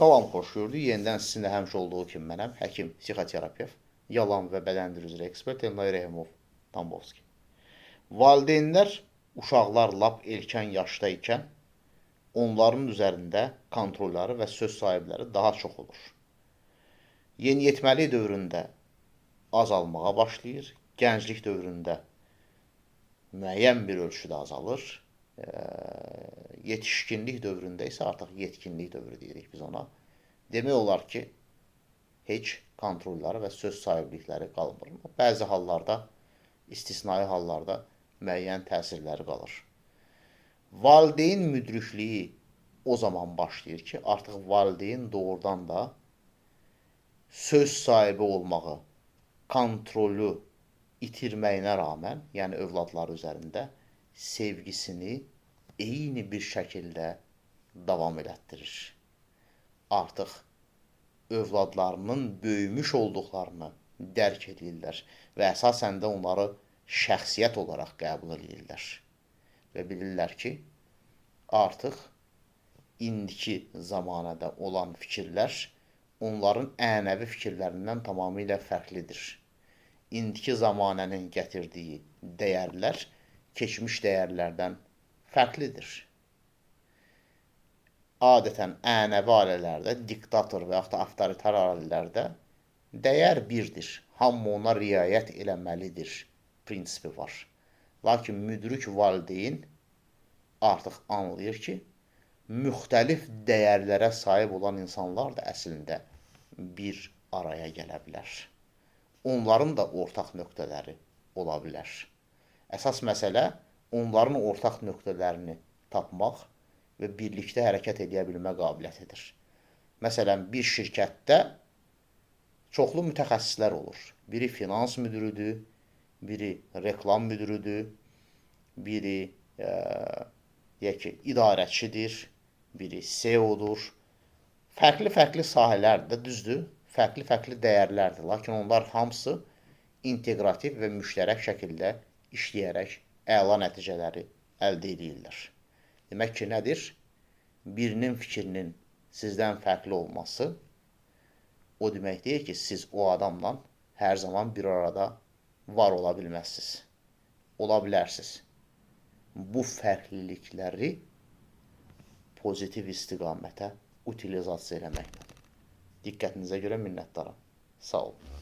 Salam, xoş gördük. Yenidən sizinlə həmişə olduğu kimi mənəm, həkim, psixoterapevt, yalan və bədəndir üzrə ekspert Elnay Rəhimov Tambovski. Valideynlər uşaqlar lap erkən yaşda ikən onların üzərində kontrolları və söz sahibləri daha çox olur. Yeniyetməlik dövründə azalmağa başlayır, gənclik dövründə müəyyən bir ölçüdə azalır, yetişkinlik dövründə isə artıq yetkinlik dövrü deyirik biz ona. Demək olar ki, heç kontrolları və söz sahiblikləri qalmır. Bəzi hallarda, istisnai hallarda müəyyən təsirləri qalır. Valideyn müdrikliyi o zaman başlayır ki, artıq valideyn doğrudan da söz sahibi olmağı, kontrolü itirməyinə rağmen, yəni övladları üzərində sevgisini eyni bir şəkildə davam elətdirir. Artıq övladlarının böyümüş olduqlarını dərk edirlər və əsasən də onları şəxsiyyət olaraq qəbul edirlər. Və bilirlər ki, artıq indiki zamanədə olan fikirlər onların ənəvi fikirlərindən tamamilə fərqlidir. İndiki zamanənin gətirdiyi dəyərlər keçmiş dəyərlərdən fərqlidir. Adətən ənəvi ailələrdə, diktator və yaxud da avtoritar ailələrdə dəyər birdir. Hamı ona riayət eləməlidir prinsipi var. Lakin müdrik valideyn artıq anlayır ki, müxtəlif dəyərlərə sahib olan insanlar da əslində bir araya gələ bilər. Onların da ortaq nöqtələri ola bilər. Əsas məsələ onların ortaq nöqtələrini tapmaq və birlikdə hərəkət edə bilmə qabiliyyətidir. Məsələn, bir şirkətdə çoxlu mütəxəssislər olur. Biri finans müdürüdür, biri reklam müdürüdür, biri idarəçidir, biri CEO-dur. Fərqli-fərqli sahələrdə, düzdür, fərqli-fərqli dəyərlərdir. Lakin onlar hamısı inteqrativ və müştərək şəkildə işləyərək əla nəticələri əldə edirlər. Demək ki, nədir? Birinin fikrinin sizdən fərqli olması o demək deyil ki, siz o adamla hər zaman bir arada var ola bilməzsiniz. Ola bilərsiniz. Bu fərqlilikləri pozitiv istiqamətə utilizasiya eləməklə. Diqqətinizə görə minnətdaram. Sağ olun.